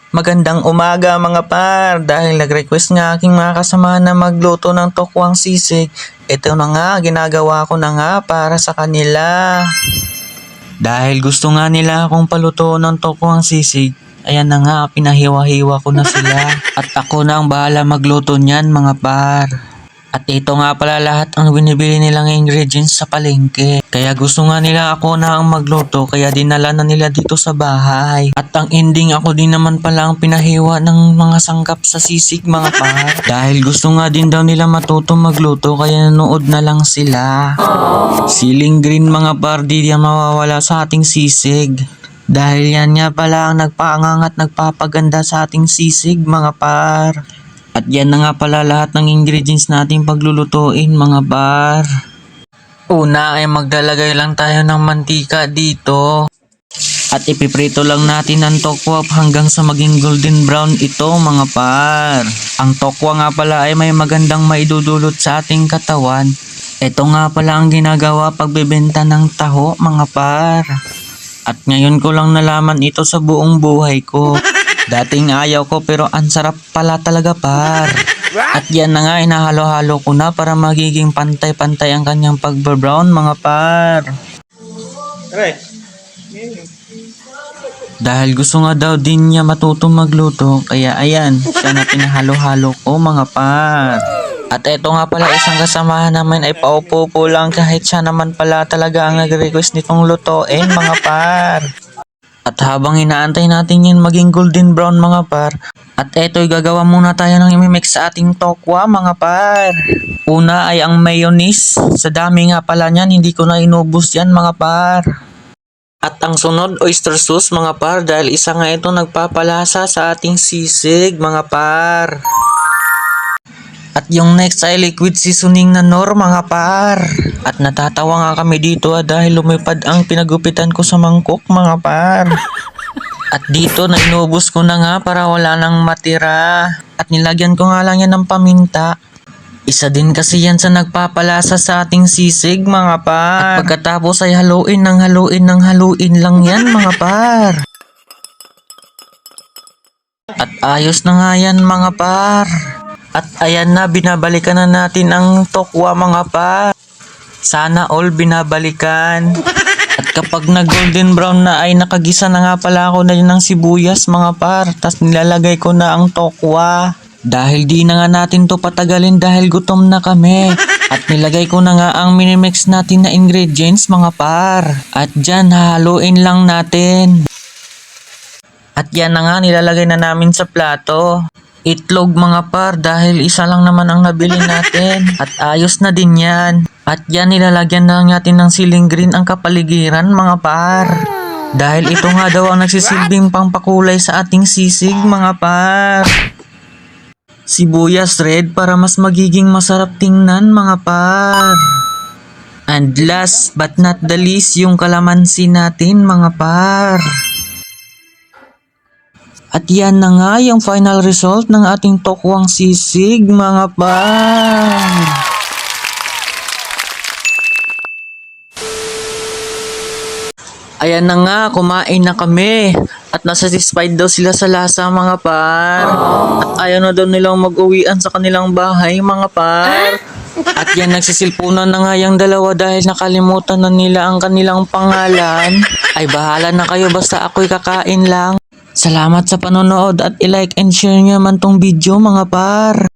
Magandang umaga mga par, dahil nag-request nga aking mga kasama na magluto ng tokwang sisig, ito na nga, ginagawa ko na nga para sa kanila. Dahil gusto nga nila akong paluto ng tokwang sisig, ayan na nga, pinahiwa-hiwa ko na sila. At ako na ang bahala magluto niyan mga par. At ito nga pala lahat ang binibili nilang ingredients sa palengke. Kaya gusto nga nila ako na ang magluto, kaya dinala na nila dito sa bahay. At ang ending, ako din naman pala ang pinahiwa ng mga sangkap sa sisig mga par. Dahil gusto nga din daw nila matuto magluto, kaya nanood na lang sila. Siling green mga par, di yan mawawala sa ating sisig. Dahil yan nga pala ang nagpaangang at nagpapaganda sa ating sisig mga par. At yan na nga pala lahat ng ingredients natin paglulutuin mga par. Una ay maglalagay lang tayo ng mantika dito. At ipiprito lang natin ang tokwa hanggang sa maging golden brown ito mga par. Ang tokwa nga pala ay may magandang maidudulot sa ating katawan. Ito nga pala ang ginagawa pagbebenta ng taho mga par. At ngayon ko lang nalaman ito sa buong buhay ko. Dating ayaw ko pero ang sarap pala talaga par. At yan na nga, inahalo-halo ko na para magiging pantay-pantay ang kanyang pagbe-brown mga par. Dahil gusto nga daw din niya matutong magluto, kaya ayan, siya na pinahalo-halo ko mga par. At eto nga pala, isang kasamahan namin ay paupo po lang kahit siya naman pala talaga ang nag-request nitong lutuin mga par. At habang inaantay natin yun maging golden brown mga par, at eto'y gagawa muna tayo ng imimix sa ating tokwa mga par. Una ay ang mayonnaise, sa dami nga pala niyan, hindi ko na inubos yan mga par. At ang sunod, oyster sauce mga par, dahil isa nga ito nagpapalasa sa ating sisig mga par. At yung next ay liquid seasoning na Knorr mga par. At natatawa nga kami dito dahil lumipad ang pinagupitan ko sa mangkok mga par. At dito na inubos ko na nga para wala nang matira. At nilagyan ko nga lang yan ng paminta. Isa din kasi yan sa nagpapalasa sa ating sisig mga par. At pagkatapos ay haluin lang yan mga par. At ayos na nga yan mga par. At ayan na, binabalikan na natin ang tokwa mga par. Sana all binabalikan. At kapag na golden brown na ay nakagisa na nga pala ako na yun ng sibuyas mga par. Tas nilalagay ko na ang tokwa. Dahil di na nga natin to patagalin dahil gutom na kami. At nilagay ko na nga ang minimix natin na ingredients mga par. At dyan hahaluin lang natin. At yan na nga, nilalagay na namin sa plato. Itlog mga par, dahil isa lang naman ang nabili natin. At ayos na din yan. At yan, nilalagyan na natin ng siling green ang kapaligiran mga par. Dahil ito nga daw ang nagsisilbing pangpakulay sa ating sisig mga par. Sibuyas red para mas magiging masarap tingnan mga par. And last but not the least, yung kalamansi natin mga par. At yan na nga yung final result ng ating tokwang sisig mga par. Ayan na nga, kumain na kami. At nasatisfied daw sila sa lasa mga par. At ayaw na daw nilang mag-uwian sa kanilang bahay mga par. At yan, nagsisilpunan na nga yung dalawa dahil nakalimutan na nila ang kanilang pangalan. Ay bahala na kayo, basta ako'y kakain lang. Salamat sa panonood at i-like and share nyo man tong video mga par.